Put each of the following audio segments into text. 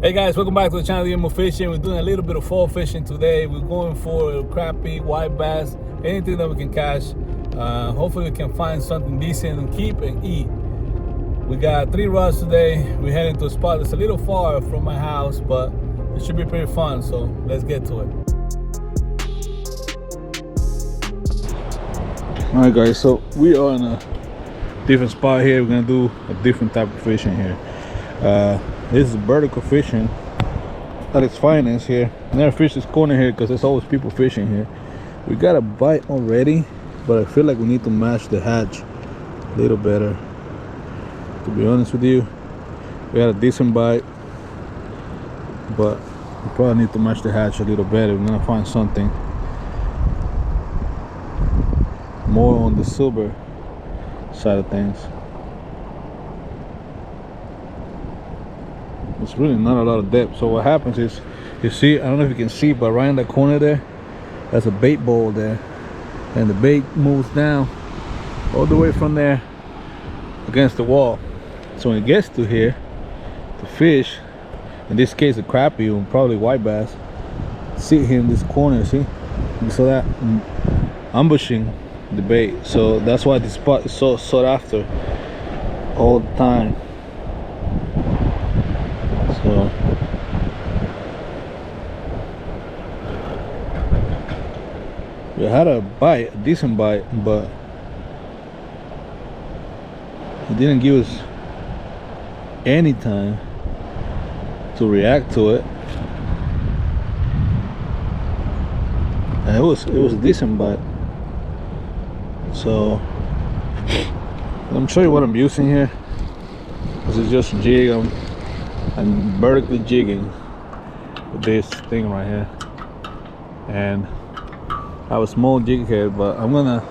Hey guys, welcome back to the channel djmo Fishing. We're doing a little bit of fall fishing today. We're going for crappie, white bass, anything that we can catch. Hopefully we can find something decent and keep and eat. We got 3 rods today. We're heading to a spot that's a little far from my house, but it should be pretty fun, so let's get to it. Alright guys, so we are in a different spot here. We're gonna do a different type of fishing here. This is vertical fishing at its finest here. Never fish this corner here because there's always people fishing here. We got a bite already, but I feel like we need to match the hatch a little better. To be honest with you, we had a decent bite, but we probably need to match the hatch a little better. We're gonna find something more on the silver side of things. It's really not a lot of depth. So what happens is, you see, I don't know if you can see, but right in the corner there, that's a bait bowl there, and the bait moves down all the way from there against the wall. So when it gets to here, the fish, in this case a crappie or probably white bass, sit here in this corner. See, so that ambushing the bait. So that's why this spot is so sought after all the time. So we had a bite, a decent bite, but he didn't give us any time to react to it. And it was a decent bite. So let me show you what I'm using here. This is just a jig. I'm vertically jigging with this thing right here, and I have a small jig head, but I'm gonna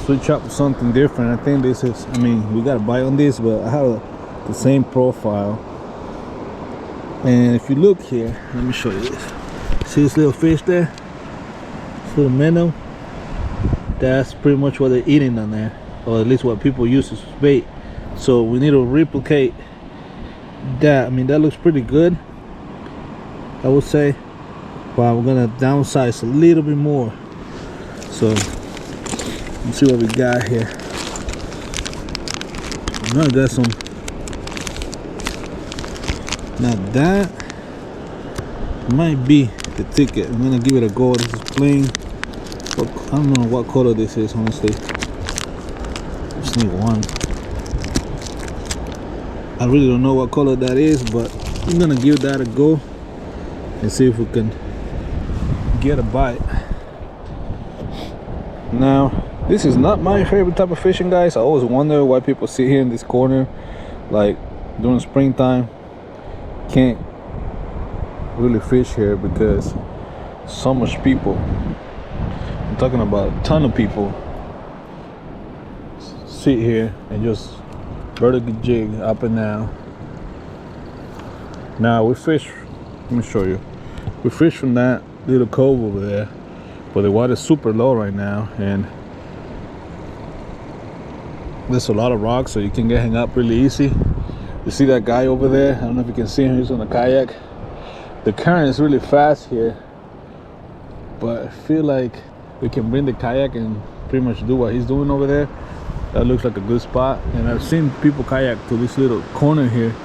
switch up to something different. I think this is, I mean, we got a bite on this, but I have the same profile. And if you look here, let me show you this. See this little fish there, this little minnow? That's pretty much what they're eating on there, or at least what people use as bait. So we need to replicate that. I mean, that looks pretty good, I would say, but we're gonna downsize a little bit more. So let's see what we got here. I got some. Now that might be the ticket. I'm gonna give it a go. This is plain. I don't know what color this is, honestly. Just need one. I really don't know what color that is, but I'm gonna give that a go and see if we can get a bite. Now, this is not my favorite type of fishing, guys. I always wonder why people sit here in this corner, like during springtime, can't really fish here because so much people. I'm talking about a ton of people sit here and just vertical jig up and down. Now we fish, let me show you. We fish from that little cove over there, but the water's super low right now, and there's a lot of rocks, so you can get hung up really easy. You see that guy over there? I don't know if you can see him. He's on a kayak. The current is really fast here, but I feel like we can bring the kayak and pretty much do what he's doing over there. That looks like a good spot, and I've seen people kayak to this little corner here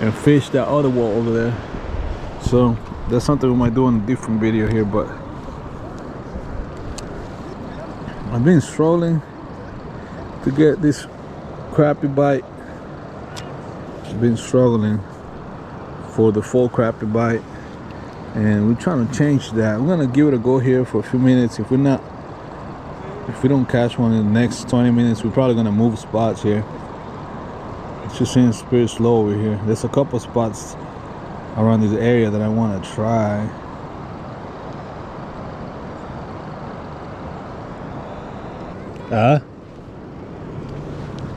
and fish that other wall over there. So that's something we might do in a different video here, but I've been struggling to get this crappie bite. I've been struggling for the full crappie bite, and we're trying to change that. We're gonna give it a go here for a few minutes. If we don't catch one in the next 20 minutes, we're probably gonna move spots here. It just seems pretty slow over here. There's a couple spots around this area that I want to try.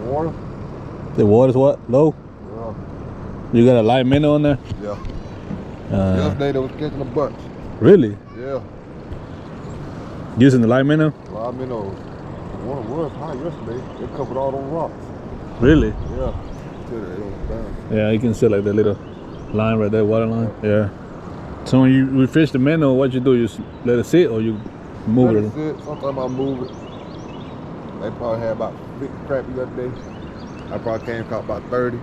Water? The water's what? Low? Yeah. You got a live minnow on there? Yeah. Yesterday they was catching a bunch. Really? Yeah. Using the live minnow? Live minnows. Water was high yesterday. It covered all those rocks. Really? Yeah. Yeah, you can see like the little Line right there, water line. Yeah. So when you fish the minnow, what you do? You just let it sit, or you move Let it? it sit. Sometimes I move it. They probably had about 50 crappie the other day. I probably came caught about 30.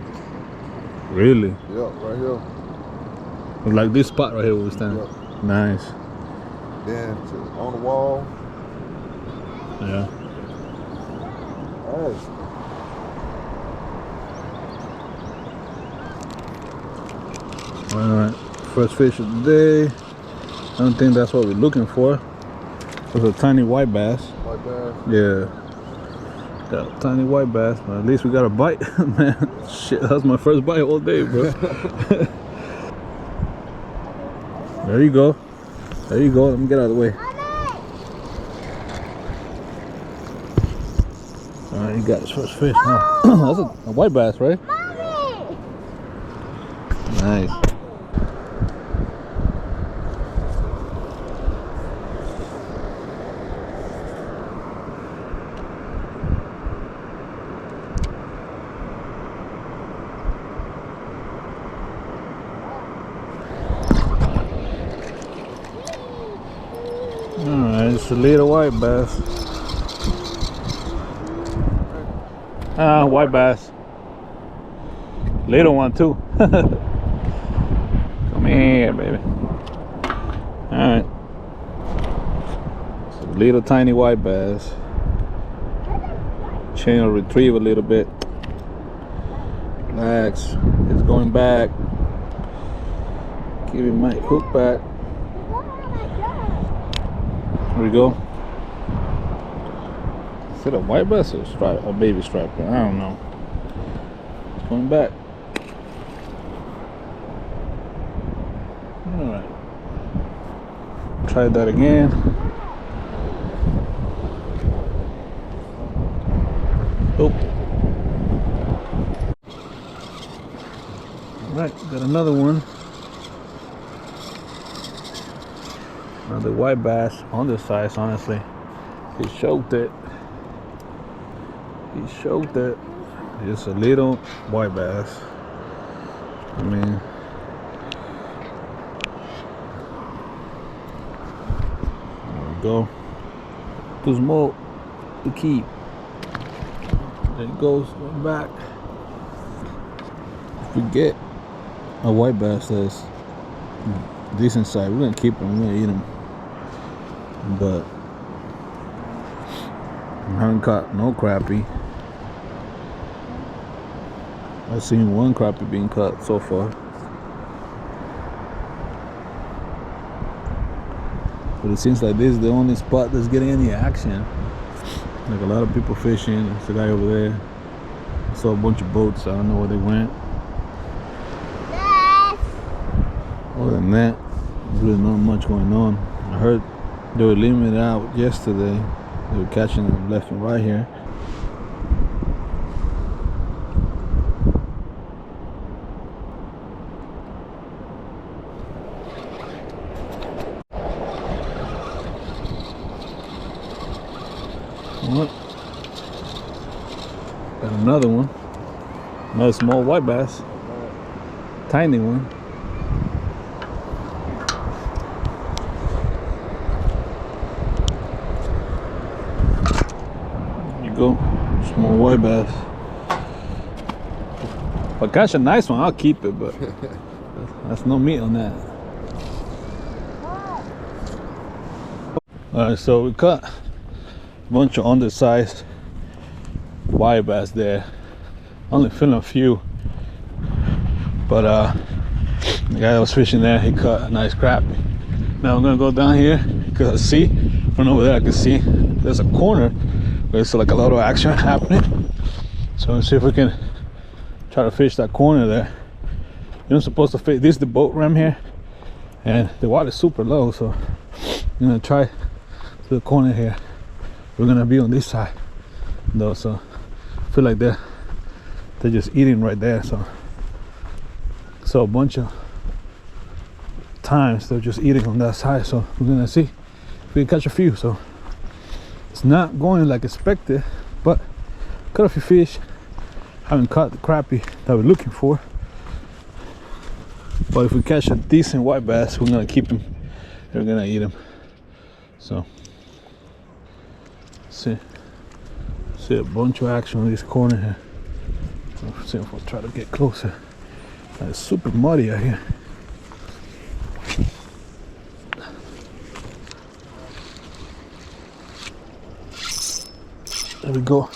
Really? Yep, right here. Like this spot right here where we stand. Yep. Nice. Then on the wall. Yeah. Alright. Alright. First fish of the day. I don't think that's what we're looking for. It's a tiny white bass. White bass? Yeah. Got a tiny white bass, but at least we got a bite. Man, shit, that's my first bite all day, bro. There you go. There you go. Let me get out of the way. Alright, he got his first fish. Oh, that's a white bass, right? Mommy! Nice. Alright, it's a little white bass. White bass. Little one too. Come here, baby. Alright. It's a little tiny white bass. Chain will retrieve a little bit. Relax. It's going back. Give it my hook back. There we go. Is it a white bass or a baby striper? I don't know. It's going back. Alright. Try that again. Oh. Alright, got another one. Another white bass on this size, honestly. He choked it. He choked it. Just a little white bass. I mean, there we go. Too small to keep. There it goes, going back. If we get a white bass that's decent size, we're gonna keep him, we're gonna eat him. But I haven't caught no crappie. I've seen one crappie being caught so far. But it seems like this is the only spot that's getting any action. Like a lot of people fishing. There's a guy over there. I saw a bunch of boats. I don't know where they went. Yes. Other than that, there's really not much going on. I heard they were leaving it out yesterday. They were catching them left and right here. What? Got another one. Another small white bass. Tiny one. There you go. Small white bass. If I catch a nice one, I'll keep it, but that's no meat on that. Alright, so we caught a bunch of undersized white bass there. Only feeling a few, but the guy that was fishing there, he caught a nice crappie. Now I'm gonna go down here because I see from over there, I can see there's a corner where it's like a lot of action happening. So let's see if we can try to fish that corner there. You're not supposed to fish. This is the boat ramp here, and the water's super low, so I'm gonna try to the corner here. We're gonna be on this side though, so I feel like they're just eating right there. So a bunch of times they're just eating on that side, so we're gonna see if we can catch a few. So it's not going like expected, but caught a few fish. Haven't caught the crappie that we're looking for. But if we catch a decent white bass, we're gonna keep him. We're gonna eat him. So see a bunch of action on this corner here. Let's see if we'll try to get closer. It's super muddy out here. There we go.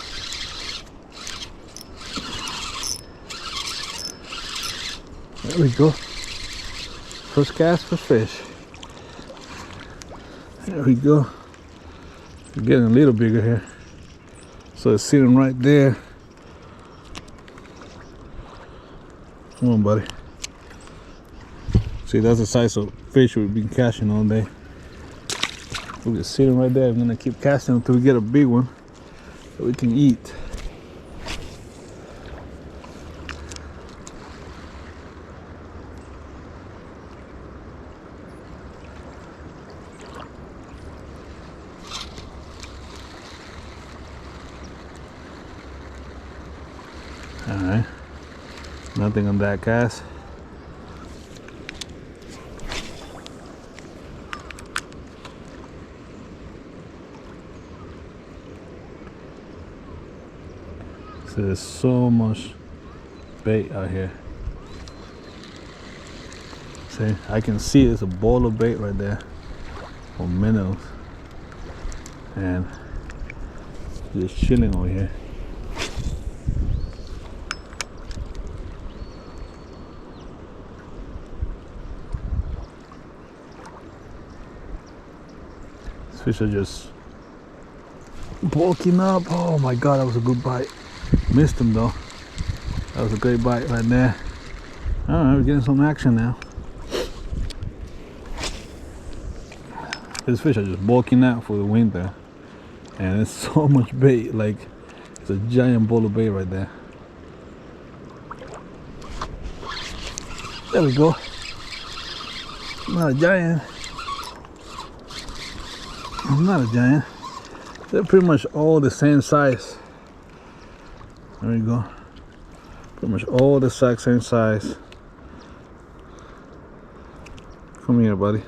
There we go. First cast for fish. There we go. We're getting a little bigger here. So it's sitting right there. Come on, buddy. See, that's the size of fish we've been catching all day. We're just sitting right there. I'm gonna keep casting until we get a big one that we can eat. Alright, nothing on that cast. So there's so much bait out here. See, I can see there's a ball of bait right there for minnows, and just chilling over here. Fish are just bulking up. Oh my god, that was a good bite. Missed him though. That was a great bite right there. Alright, we're getting some action now. These fish are just bulking out for the winter. And there's so much bait, like it's a giant ball of bait right there. There we go. Not a giant. Not a giant. They're pretty much all the same size. There we go. Pretty much all the exact same size. Come here, buddy.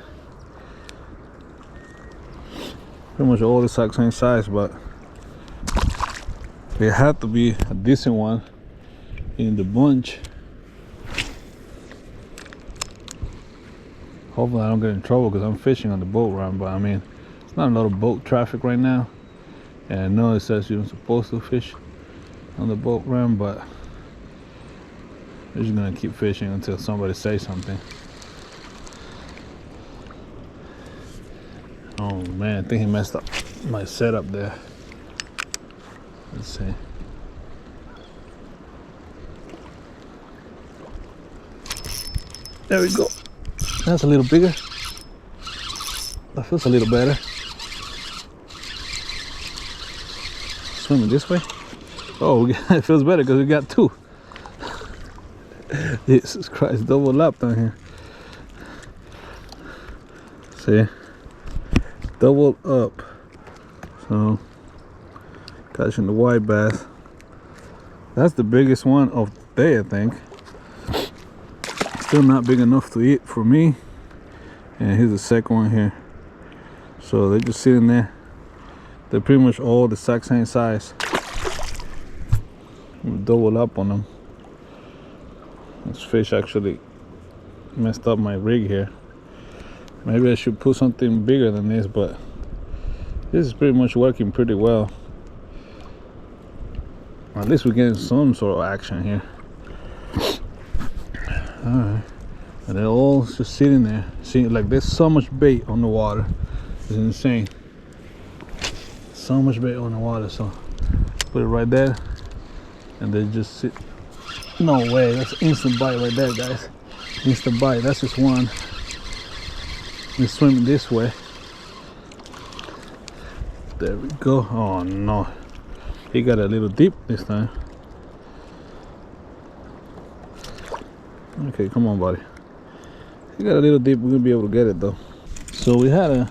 Pretty much all the exact same size, but there had to be a decent one in the bunch. Hopefully I don't get in trouble because I'm fishing on the boat run, but I mean, not a lot of boat traffic right now, and I know it says you're supposed to fish on the boat run, but we're just gonna keep fishing until somebody says something. Oh man, I think he messed up my setup there. Let's see. There we go. That's a little bigger. That feels a little better. Swimming this way. Oh, it feels better because we got two. Jesus Christ, double lap down here. See? Double up. So, catching the white bass. That's the biggest one of the day, I think. Still not big enough to eat for me. And here's the second one here. So they're just sitting there. They're pretty much all the exact same size. Double up on them. This fish actually messed up my rig here. Maybe I should put something bigger than this, but this is pretty much working pretty well. At least we're getting some sort of action here. Alright. And they're all just sitting there. See, like there's so much bait on the water. It's insane. So much bait on the water, so put it right there and they just sit. No way, that's instant bite right there, guys. Instant bite. That's just one. They're swimming this way. There we go. Oh no, he got a little deep this time. Okay, come on, buddy. He got a little deep. We're gonna be able to get it though. So we had a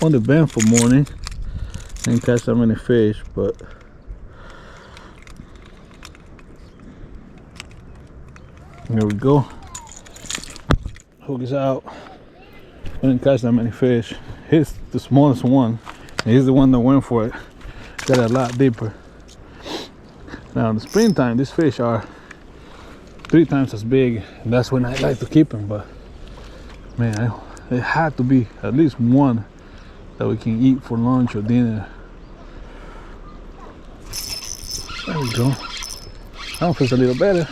on the bend for morning. Didn't catch that many fish, but here we go. hook is out. We didn't catch that many fish. He's the smallest one. And he's the one that went for it. Got a lot deeper. Now in the springtime, these fish are 3 times as big, and that's when I like to keep them. But man, it had to be at least one that we can eat for lunch or dinner. There we go. That one feels a little better.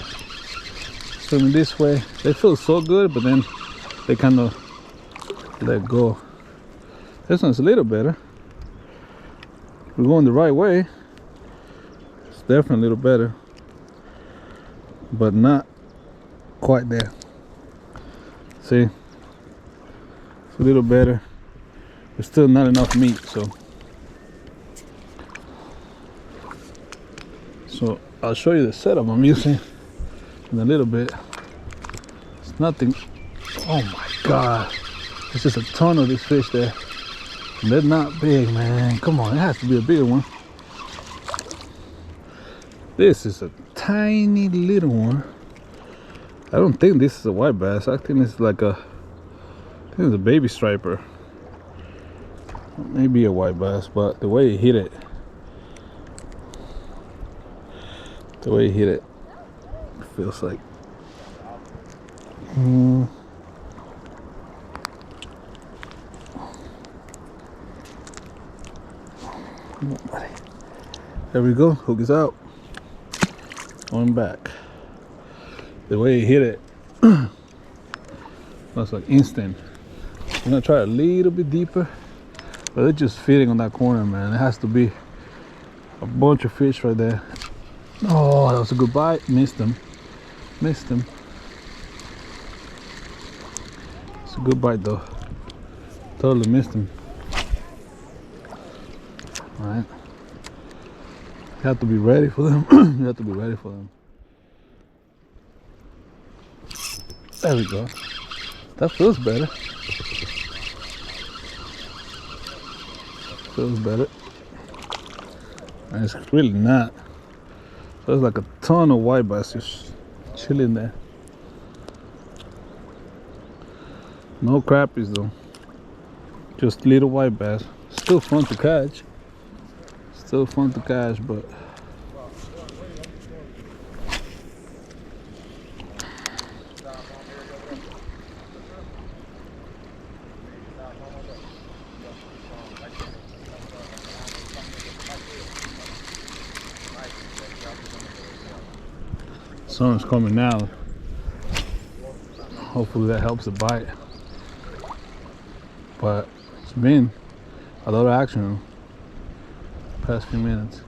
Swimming this way, they feel so good, but then they kind of let go. This one's a little better. We're going the right way. It's definitely a little better, but not quite there. See, it's a little better. It's still not enough meat, so I'll show you the setup I'm using in a little bit. It's nothing. Oh my god, there's just a ton of these fish there. And they're not big, man. Come on, it has to be a bigger one. This is a tiny little one. I don't think this is a white bass. I think it's like I think it's a baby striper. Maybe a white bass, but the way he hit it, feels like there we go. Hook is out. Going back. The way he hit it was like instant. I'm gonna try a little bit deeper, but it's just feeding on that corner, man. It has to be a bunch of fish right there. Oh, that was a good bite. Missed him. It's a good bite though. Totally missed him. All right. You have to be ready for them. You have to be ready for them. There we go. That feels better. Feels better. And it's really not. There's like a ton of white bass just chilling there. No crappies though. Just little white bass. Still fun to catch. Still fun to catch, but sun's coming now. Hopefully that helps the bite. But it's been a lot of action the past few minutes.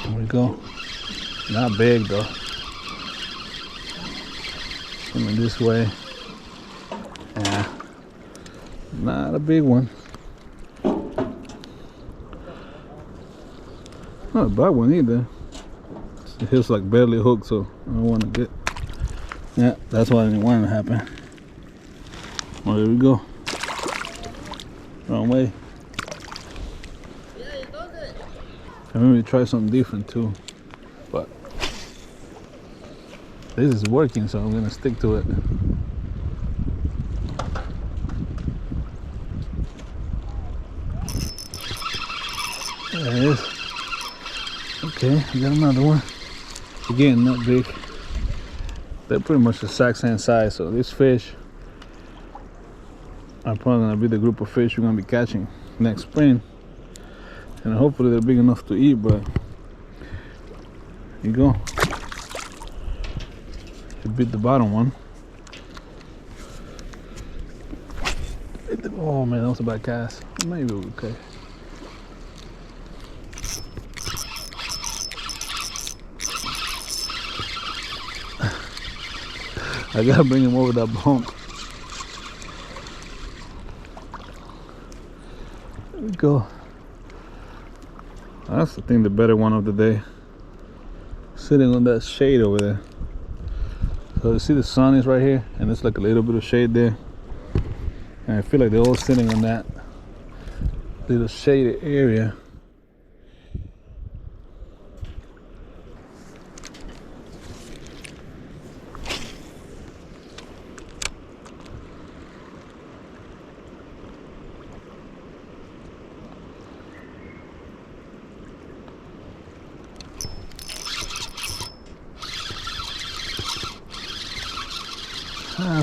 There we go. Not big though. Coming this way. Yeah. Not a big one. Not a bad one either. It feels like barely hooked, so I don't want to get. Yeah, that's why I didn't want it to happen. Well, there we go. Wrong way. I maybe try something different too, but this is working, so I'm gonna stick to it. There it is. Okay, I got another one. Again, not big. They're pretty much the exact same size, so these fish are probably gonna be the group of fish we're gonna be catching next spring. And hopefully they're big enough to eat, but here you go. You beat the bottom one. Oh man, that was a bad cast. Maybe we're okay. I gotta bring him over that bump. There we go. That's, I think, the better one of the day. Sitting on that shade over there. So you see the sun is right here, and it's like a little bit of shade there. And I feel like they're all sitting on that little shaded area.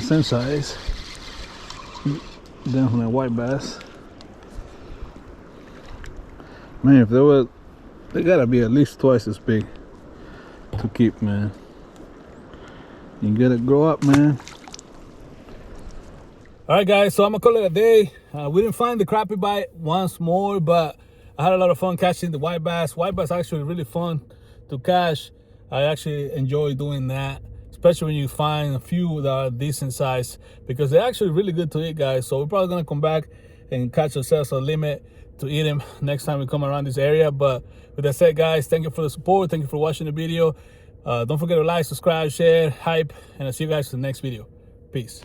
Same size. Definitely a white bass. Man, if there were, they gotta be at least twice as big to keep, man. You gotta grow up, man. All right, guys, so I'm gonna call it a day. We didn't find the crappie bite once more, but I had a lot of fun catching the white bass. White bass actually really fun to catch. I actually enjoy doing that, especially when you find a few that are decent size, because they're actually really good to eat, guys. So we're probably gonna come back and catch ourselves a limit to eat them next time we come around this area. But with that said, guys, thank you for the support. Thank you for watching the video. Don't forget to like, subscribe, share, hype, and I'll see you guys in the next video. Peace.